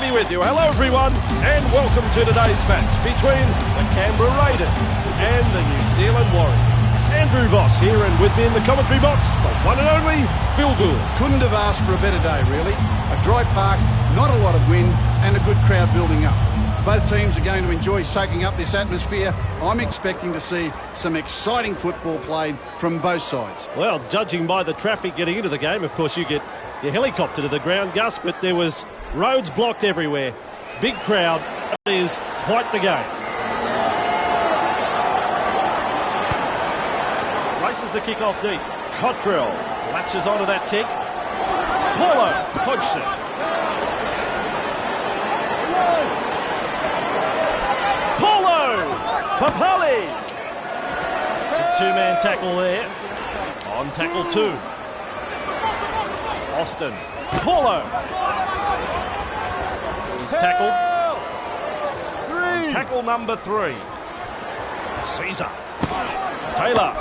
to be with you. Hello everyone and welcome to today's match between the Canberra Raiders and the New Zealand Warriors. Andrew Voss here, and with me in the commentary box, the one and only Phil Gould. Couldn't have asked for a better day, really. A dry park, not a lot of wind, and a good crowd building up. Both teams are going to enjoy soaking up this atmosphere. I'm expecting to see some exciting football played from both sides. Well, judging by the traffic getting into the game, of course you get your helicopter to the ground, Gus, but there was roads blocked everywhere. Big crowd. It is quite the game. Races the kick off deep. Cottrell latches onto that kick. Paulo Hodgson. Paulo Papali. The two-man tackle there. On tackle two. Austin. Paulo. He's tackled. Tackle number 3. Caesar. Taylor.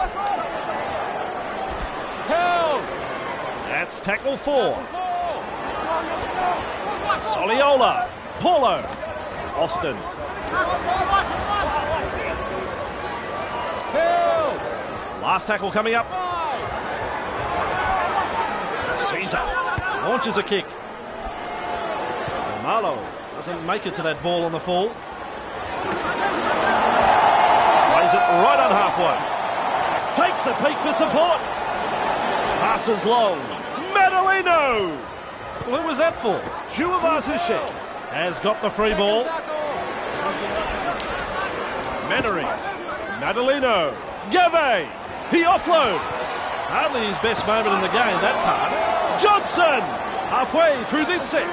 That's tackle 4. Soliola. Paulo. Austin. Last tackle coming up. Caesar launches a kick. Marlowe doesn't make it to that ball on the fall. Plays it right on halfway. Takes a peek for support. Passes long. Madalino. Who was that for? Tuivasa-Sheck has got the free ball. Mannery. Madalino. Gave. He offloads. Hardly his best moment in the game, that pass. Johnson. Halfway through this set.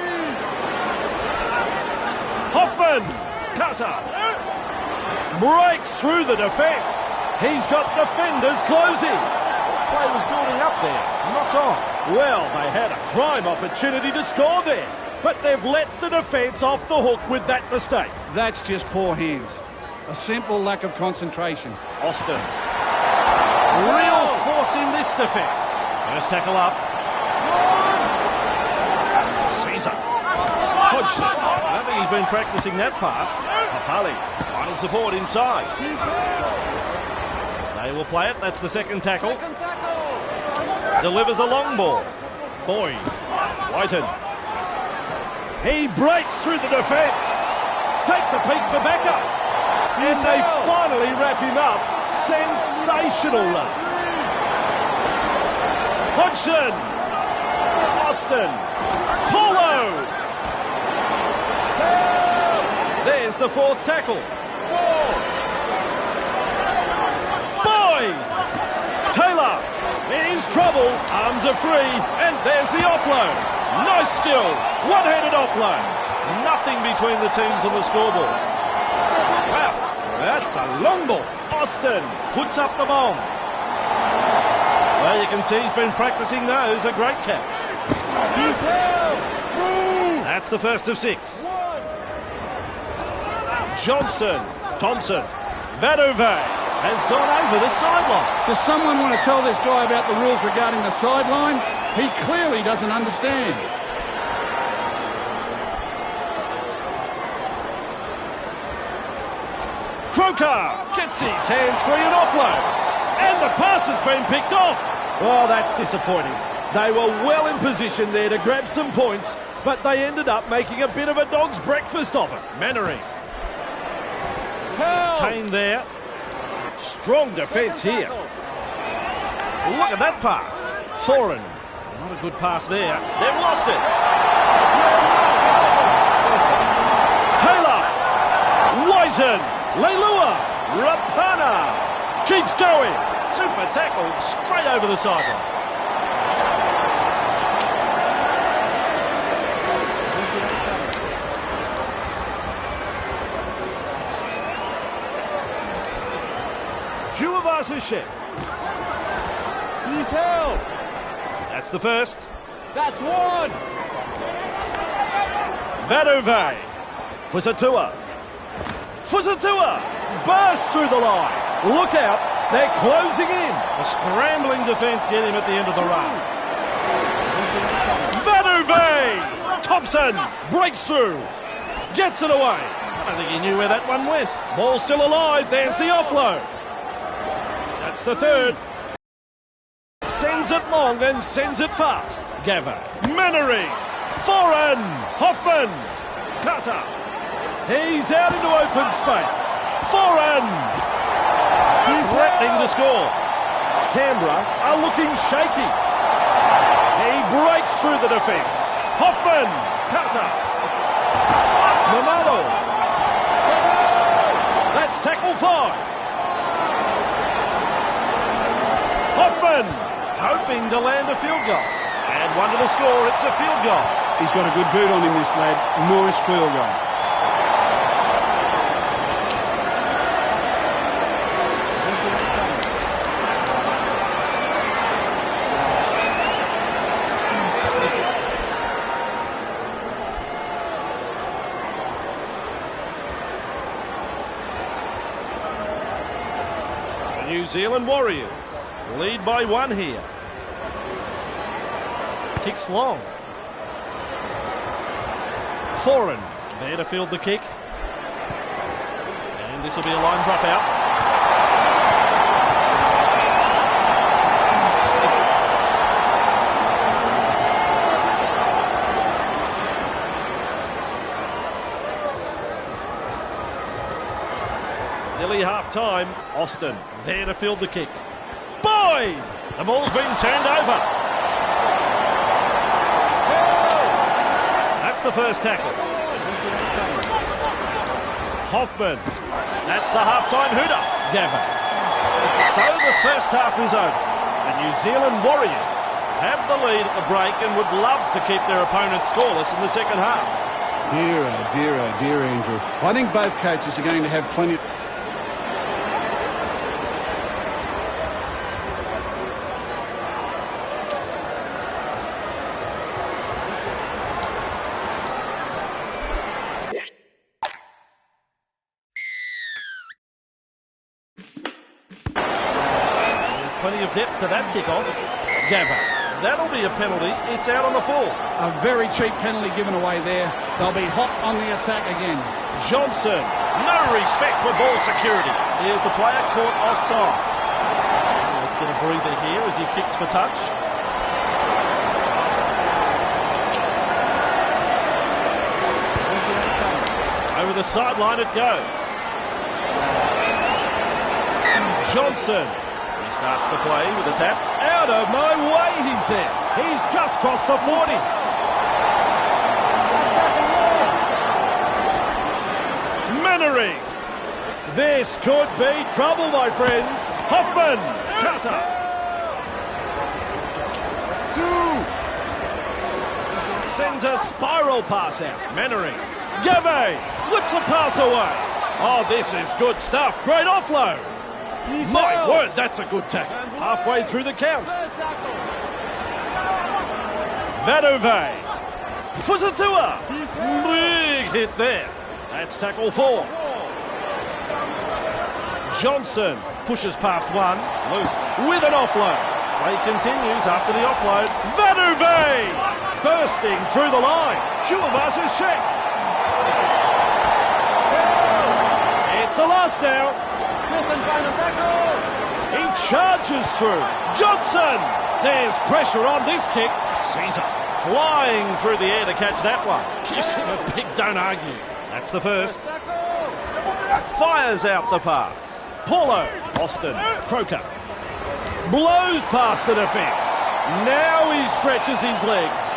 Hoffman. Carter. Breaks through the defence. He's got defenders closing. Play was building up there. Knock on. Well, they had a prime opportunity to score there, but they've let the defence off the hook with that mistake. That's just poor hands. A simple lack of concentration. Austin. Real force in this defence. First tackle up. Caesar. Hodgson. I don't think he's been practising that pass. Papali. Final support inside. They will play it. That's the second tackle. Delivers a long ball. Boyd. Whiten. He breaks through the defence. Takes a peek for backup. And they finally wrap him up. Sensational run. Hodgson. Austin. Paulo. There's the fourth tackle. Boyd. Taylor. Here's trouble. Arms are free. And there's the offload. Nice skill. One-handed offload. Nothing between the teams on the scoreboard. Wow. That's a long ball. Austin puts up the bomb. Well, you can see he's been practising those. A great catch. That's the first of 6. Johnson. Thompson. Vadove has gone over the sideline. Does someone want to tell this guy about the rules regarding the sideline? He clearly doesn't understand. Croker gets his hands free and offloads. And the pass has been picked off. Oh, that's disappointing. They were well in position there to grab some points, but they ended up making a bit of a dog's breakfast of it. Mannery. Taine there. Strong defence here. Look at that pass. Thorin. Not a good pass there. They've lost it. Taylor. Wyzen. Leilua. Rapana. Keeps going. Super tackle straight over the sideline. Tuivasa-Sheck. He's held. That's the first. That's one. Vadove. Fusatua. Fusatua bursts through the line. Look out. They're closing in. A scrambling defence get him at the end of the run. Vadove Thompson breaks through. Gets it away. I don't think he knew where that one went. Ball still alive. There's the offload. That's the third. Sends it long and sends it fast. Gavin. Mannery. Foreign. Hoffman. Carter. He's out into open space. Foreign. Threatening to score. Canberra are looking shaky. He breaks through the defence. Hoffman. Carter. Mamalo. That's tackle 5. Hoffman hoping to land a field goal. And one to the score. It's a field goal. He's got a good boot on him, this lad. Nice field goal. New Zealand Warriors lead by 1 here. Kicks long. Foreign there to field the kick. And this will be a line drop out. Nearly half time. Austin there to field the kick. Boy! The ball's been turned over. That's the first tackle. Hoffman. That's the half-time hooter. Gavin. So the first half is over. The New Zealand Warriors have the lead at the break and would love to keep their opponents scoreless in the second half. Dear, Andrew. I think both coaches are going to have plenty... Plenty of depth to that kick-off. Gavin. That'll be a penalty. It's out on the full. A very cheap penalty given away there. They'll be hot on the attack again. Johnson. No respect for ball security. Here's the player caught offside. Let's get a breather here as he kicks for touch. Over the sideline it goes. Johnson. Starts the play with a tap. Out of my way, he said. He's just crossed the 40. Mannery. This could be trouble, my friends. Hoffman. Carter. 2. Sends a spiral pass out. Mannery. Gavin. Slips a pass away. Oh, this is good stuff. Great offload. My word, that's a good tackle. Halfway through the count. Vadove. Fusatua. Big hit there. That's tackle 4. Johnson pushes past 1. Luke with an offload. Play continues after the offload. Vadove bursting through the line. Chulabas' check. It's the last now. He charges through. Johnson. There's pressure on this kick. Caesar flying through the air to catch that one. Gives him a big don't argue. That's the first. Fires out the pass. Paulo. Austin. Croker. Blows past the defence. Now he stretches his legs.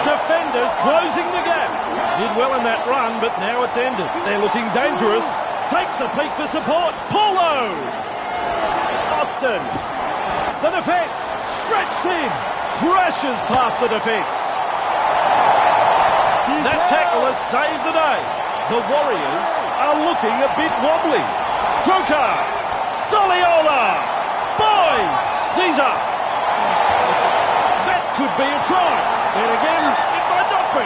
Defenders closing the gap. Did well in that run, but now it's ended. They're looking dangerous. Takes a peek for support. Paulo! Austin. The defence. Stretched in. Crashes past the defence. That tackle has saved the day. The Warriors are looking a bit wobbly. Croker. Soliola. Boy! Caesar. That could be a try. Then again, it might not be.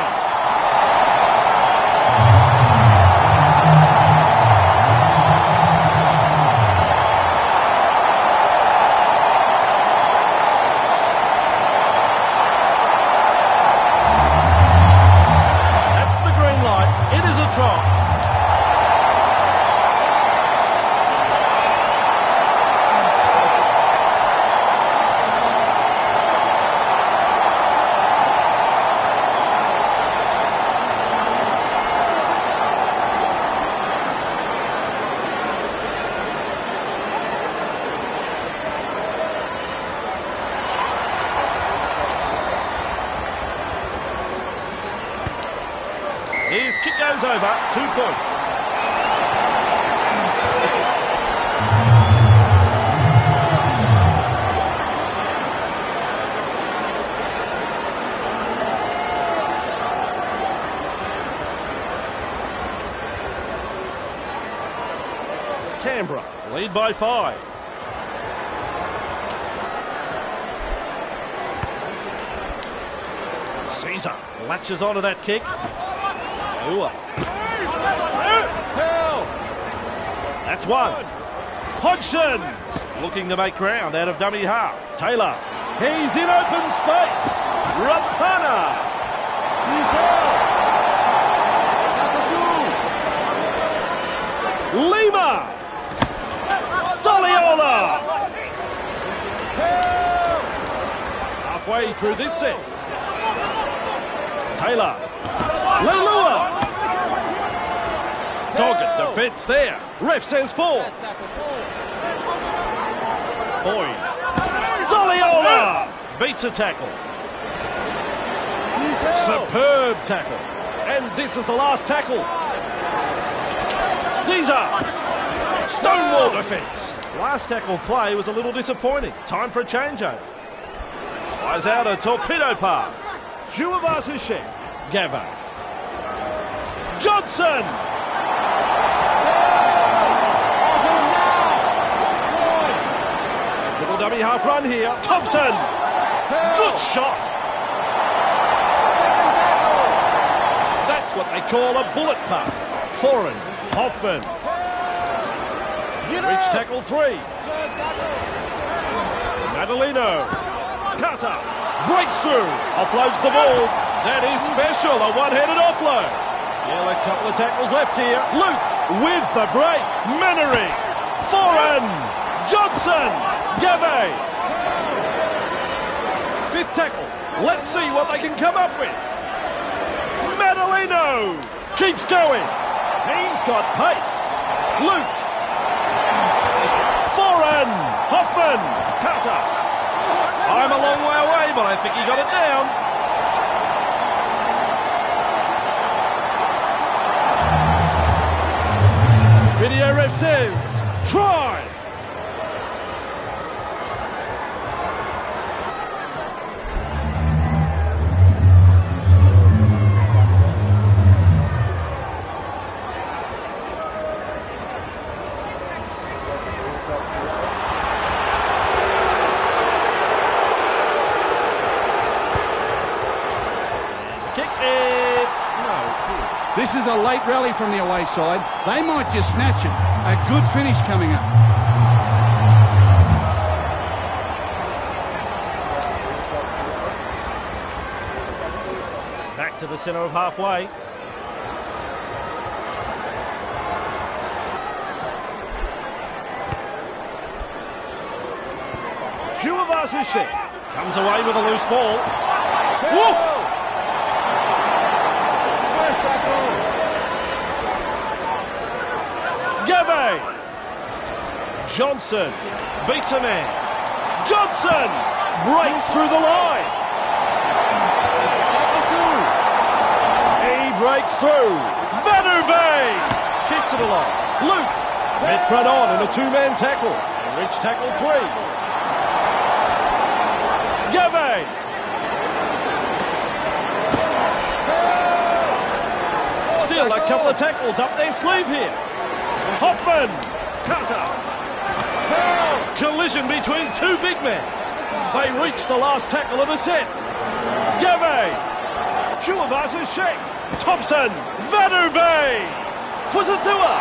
Kick goes over, 2 points. Canberra lead by 5. Caesar latches onto that kick. That's 1. Hodgson looking to make ground out of dummy half. Taylor, he's in open space. Rapana. Lima. Soliola. Halfway through this set. Taylor. Leilua. Dogged defence there. Ref says 4. Boyd. Soliola beats a tackle. Superb tackle. And this is the last tackle. Caesar. Stonewall defence. Last tackle play was a little disappointing. Time for a changeover. Flies out a torpedo pass. Juavasishek. Gavin. Johnson. Little dummy half run here. Thompson. Good shot. That's what they call a bullet pass. Foreign. Hoffman. Reach tackle 3. Madalino. Carter. Breaks through. Offloads the ball. That is special. A one-handed offload. Still a couple of tackles left here. Luke with the break. Menery. Foreign. Johnson. Gabe. 5th tackle. Let's see what they can come up with. Madalino. Keeps going. He's got pace. Luke. Foreign. Hoffman. Carter. I'm a long way away, but I think he got it down. Video ref says, try. This is a late rally from the away side. They might just snatch it. A good finish coming up. Back to the centre of halfway. Juavasishek comes away with a loose ball. Whoa! Gave. Johnson beats a man. Johnson breaks through the line. He breaks through. Vanuve kicks it along. Luke met front on in a 2-man tackle. And reach tackle 3. Gave. Still a couple of tackles up their sleeve here. Hoffman. Carter. Collision between 2 big men. They reach the last tackle of the set. Gave. Juavasishek. Thompson. Vanuve. Fusatua.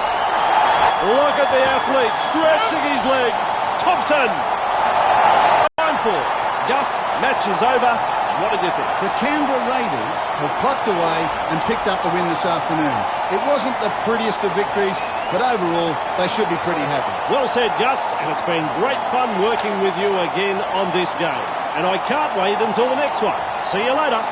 Look at the athlete stretching his legs. Thompson. Time for Gus. Match is over. What did you think? The Canberra Raiders have plucked away and picked up the win this afternoon. It wasn't the prettiest of victories, but overall, they should be pretty happy. Well said, Gus, and it's been great fun working with you again on this game. And I can't wait until the next one. See you later.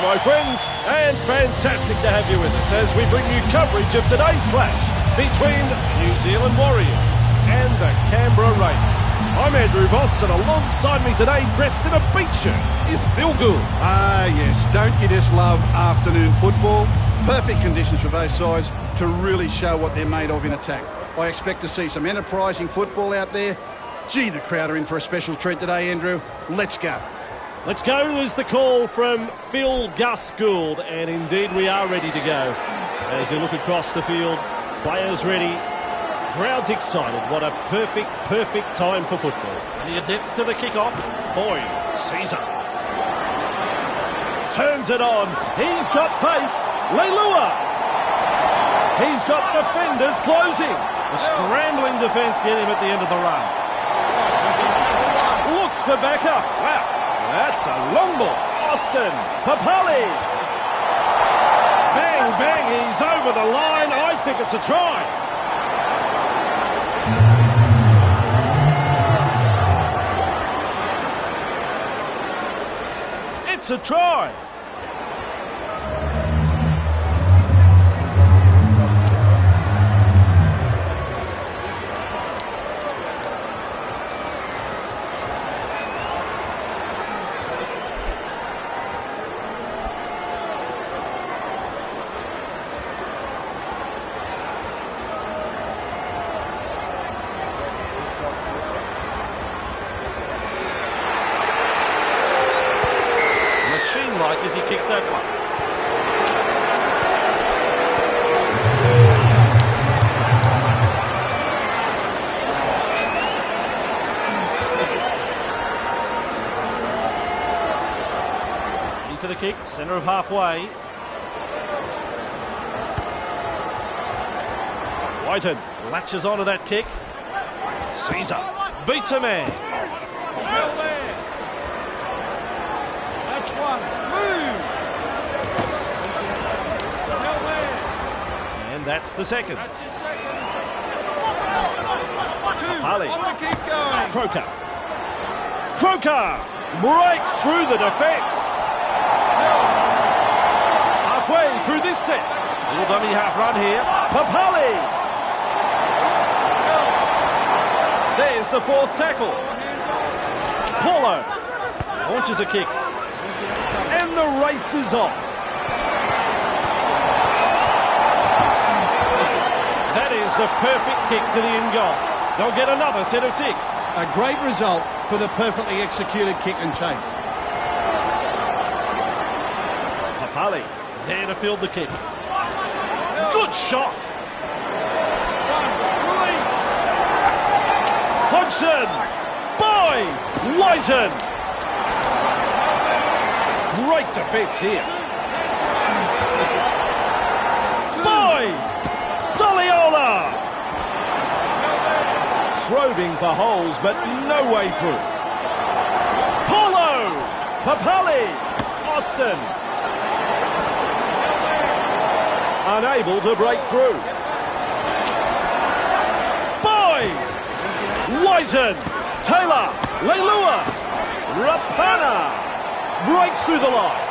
G'day friends, and fantastic to have you with us as we bring you coverage of today's clash between New Zealand Warriors and the Canberra Raiders. I'm Andrew Voss, and alongside me today, dressed in a beach shirt, is Phil Gould. Ah, yes, don't you just love afternoon football? Perfect conditions for both sides to really show what they're made of in attack. I expect to see some enterprising football out there. Gee, the crowd are in for a special treat today, Andrew. Let's go. Let's go is the call from Phil Gus Gould, and indeed we are ready to go. As you look across the field, players ready, crowds excited. What a perfect time for football. Plenty of depth to the kick-off. Boy, Caesar turns it on. He's got pace. Leilua. He's got defenders closing. The scrambling defence get him at the end of the run. Looks for backup. Wow. That's a long ball. Austin. Papali. Bang, bang. He's over the line. I think it's a try. It's a try. As he kicks that one. Into the kick, centre of halfway. Whiten latches onto that kick. Caesar beats a man. He's held there. That's one. Move. He's held there. And that's the second. That's his second. Two. Harley. On the keep going. Croker breaks through the defence. Halfway through this set. Little dummy half run here. Papali. There's the fourth tackle. Paulo launches a kick. And the race is on. That is the perfect kick to the in goal. They'll get another set of six. A great result for the perfectly executed kick and chase. Papali there to field the kick. Good shot. Release. Hodgson. Boy. Whiten. Great defence here. Boy. Soliola. Probing for holes, but no way through. Paulo. Papali. Austin. Unable to break through. Boy. Whiten. Taylor. Leilua. Rapana. Breaks through the line.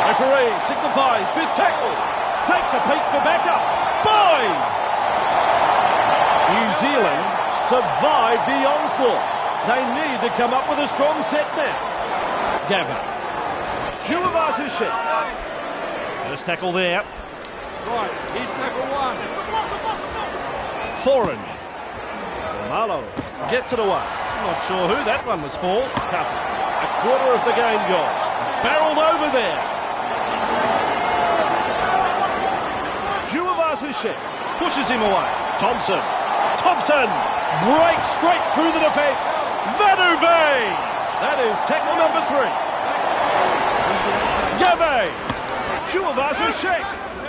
Referee signifies fifth tackle. Takes a peek for backup. Boy! New Zealand survived the onslaught. They need to come up with a strong set now. Gavin. Tuivasa-Sheck. First tackle there. Right, here's tackle one. Foreign. Malo gets it away. Not sure who that one was for. Cuffy. A quarter of the game gone. Barreled over there. Tuivasa-Sheck pushes him away. Thompson breaks straight through the defence. Vanuve. That is tackle number 3. Gave. Tuivasa-Sheck.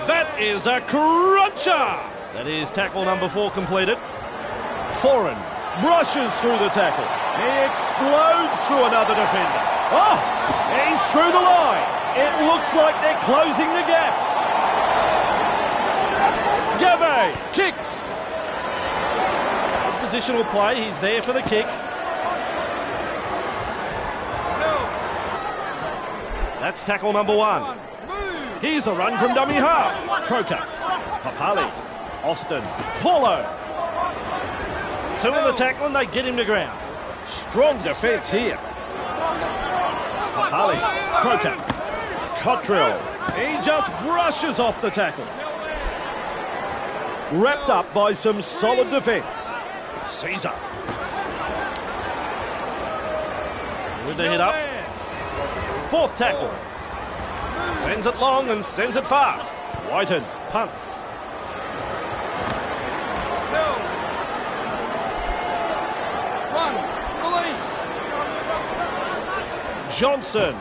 That is a cruncher. That is tackle number 4 completed. Foreign brushes through the tackle. He explodes through another defender. Oh, he's through the line. It looks like they're closing the gap. Gave kicks. Good positional play. He's there for the kick. That's tackle number 1. Here's a run from dummy half. Croker, Papali, Austin, Paulo. 2 in the tackle and they get him to ground. Strong defence here. Papali, Croker, Cottrell. He just brushes off the tackle. Wrapped up by some solid defence. Caesar. With the hit up. 4th tackle. Sends it long and sends it fast. Whiten punts. Run, release. Johnson.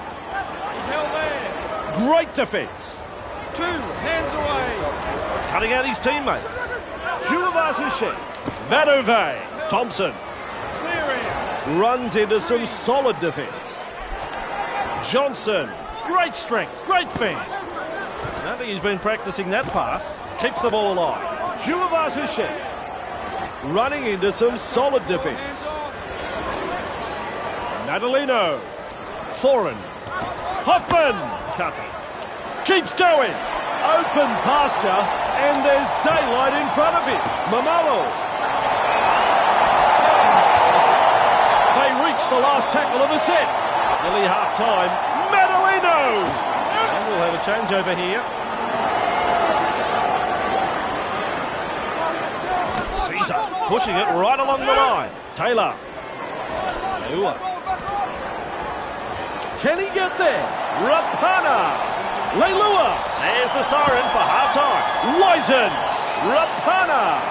He's held there. Great defence. 2 hands away. Cutting out his teammates. Chuvasishe. Vadove. Thompson. Clearing. Runs into some solid defence. Johnson. Great strength. Great fan. I don't think he's been practising that pass. Keeps the ball alive. Chuvasishe. Running into some solid defence. Natalino. Thorin. Hoffman. Cutter. Keeps going. Open pasture. And there's daylight in front of him. Mamalo. They reach the last tackle of the set. Nearly half time. Madalino. And we'll have a changeover here. Caesar pushing it right along the line. Taylor. Leilua. Can he get there? Rapana. Leilua. There's the siren for half-time. Wisen. Rapana.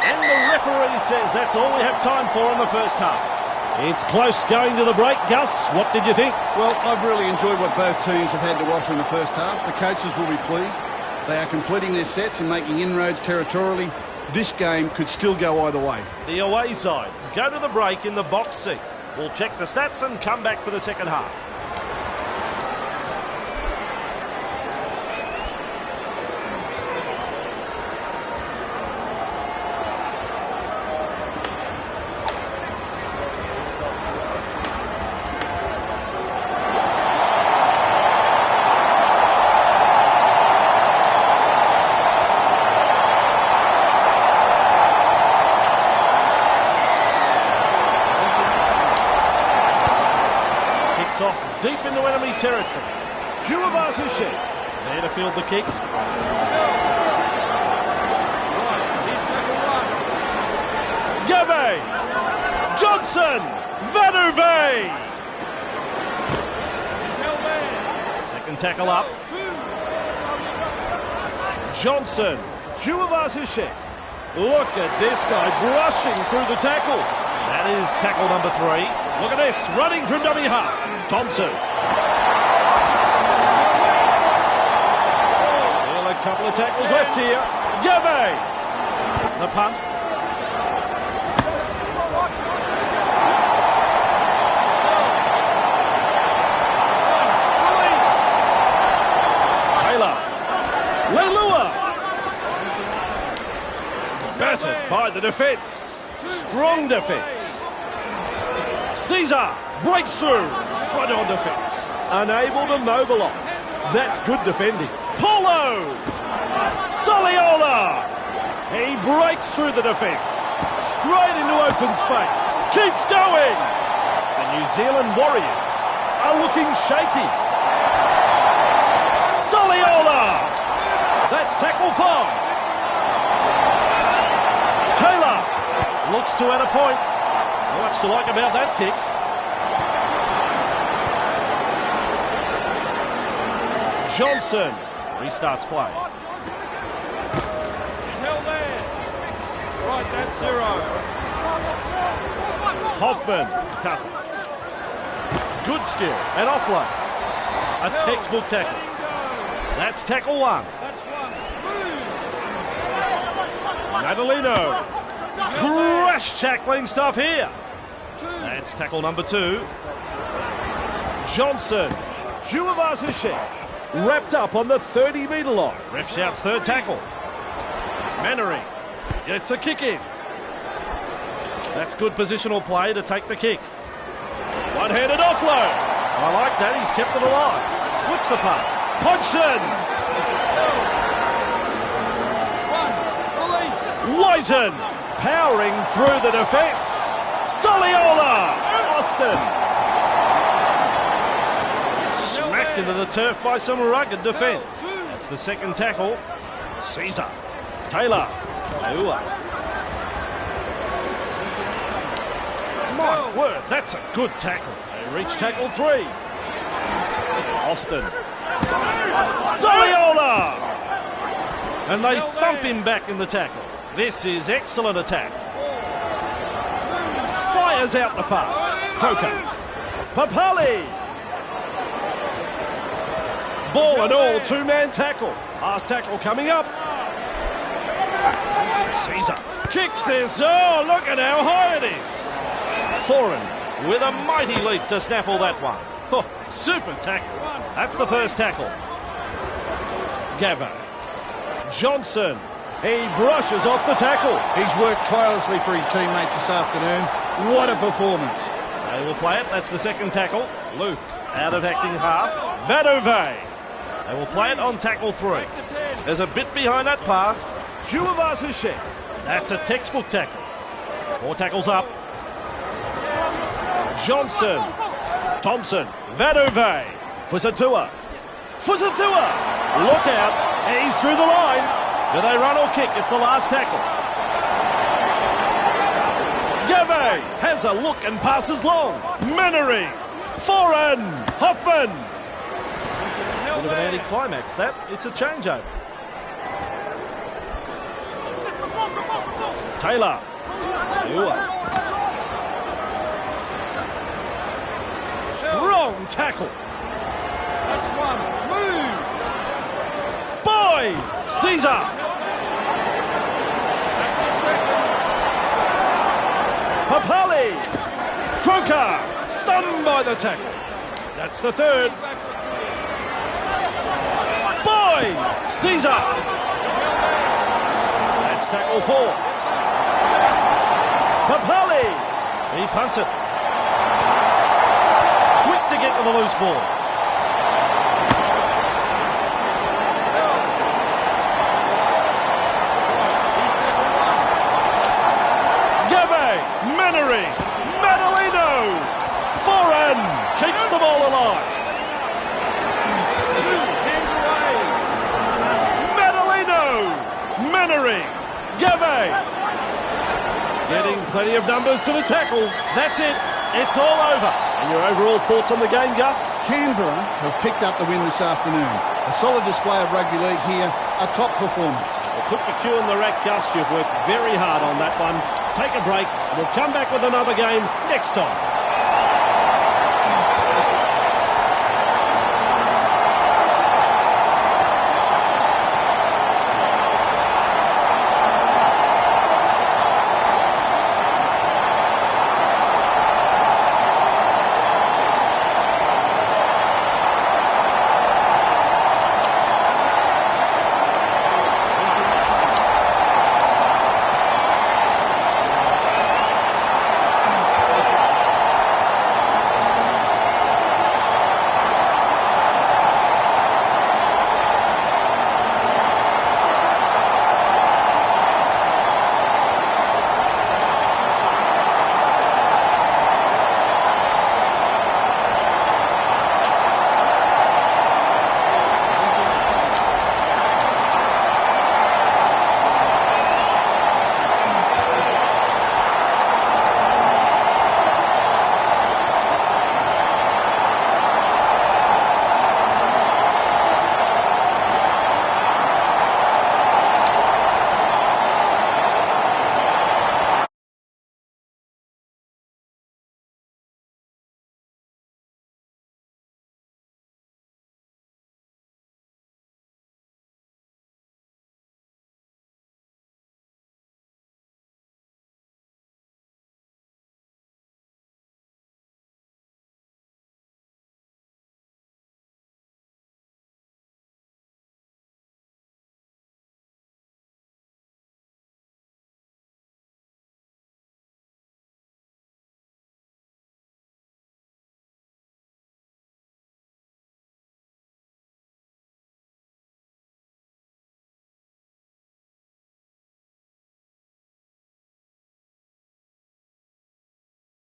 And the referee says that's all we have time for in the first half. It's close going to the break. Gus, what did you think? Well, I've really enjoyed what both teams have had to offer in the first half. The coaches will be pleased. They are completing their sets and making inroads territorially. This game could still go either way. The away side go to the break in the box seat. We'll check the stats and come back for the second half. Off deep into enemy territory. Chuvasishe there to field the kick. Gave. Johnson. Vadove. He's held there. Second tackle up. 2. Johnson. Chuvasishe. Look at this guy brushing through the tackle. That is tackle number 3. Look at this, running from dummy half. Thompson. Well, a couple of tackles left here. Gave. The punt. Taylor. Leilua. Battered by the defence. Strong defence. Caesar breaks through. Front on defence. Unable to mobilise. That's good defending. Paulo. Soliola. He breaks through the defence. Straight into open space. Keeps going. The New Zealand Warriors are looking shaky. Soliola. That's tackle 5. Taylor looks to add a point. Much to like about that kick. Johnson restarts play. He's held there. Right, that's 0. Hoffman, cutter. Good skill and offload. A textbook tackle. That's tackle 1. That's 1. Natalino. Crash tackling stuff here. That's tackle number 2. Johnson. Chuvasishe. Wrapped up on the 30-metre line. Ref shouts third tackle. Mannering gets a kick in. That's good positional play to take the kick. One-handed offload. I like that. He's kept it alive. slips the pass. Hodgson. Whiten powering through the defence. Soliola. Austin. Smacked into the turf by some rugged defence. That's the second tackle. Caesar. Taylor. Aua. My word, that's a good tackle. They reach tackle 3. Austin. Soliola! And they thump him back in the tackle. This is excellent attack. Fires out the pass. Croker. Papali. Ball and all, two-man tackle. Last tackle coming up. Caesar kicks this. Oh, look at how high it is. Foran with a mighty leap to snaffle that one. Oh, super tackle. That's the first tackle. Gavin. Johnson. He brushes off the tackle. He's worked tirelessly for his teammates this afternoon. What a performance. They will play it. That's the second tackle. Luke out of acting half. Vadove. They will play it on tackle 3. There's a bit behind that pass. Juavasishe. That's a textbook tackle. 4 tackles up. Johnson. Thompson. Vadove. Fusatua. Fusatua. Look out. He's through the line. Do they run or kick? It's the last tackle. Gave has a look and passes long. Menery. Foran. Hoffman. A bit of an anticlimax that. It's a changeover. Taylor. Wrong tackle. That's one. Move. Boy. Caesar. That's the second. Papali. Croker. Stunned by the tackle. That's the third. Boy. Caesar. That's tackle 4. Papali. He punts it. Quick to get to the loose ball. Menery, Madalino, Foran keeps the ball alive. 2 hands away. Madalino, Menery, Gave. Getting plenty of numbers to the tackle. That's it. It's all over. And your overall thoughts on the game, Gus? Canberra have picked up the win this afternoon. A solid display of rugby league here, a top performance. Well, put the cue in the rack, Gus. You've worked very hard on that one. Take a break. We'll come back with another game next time.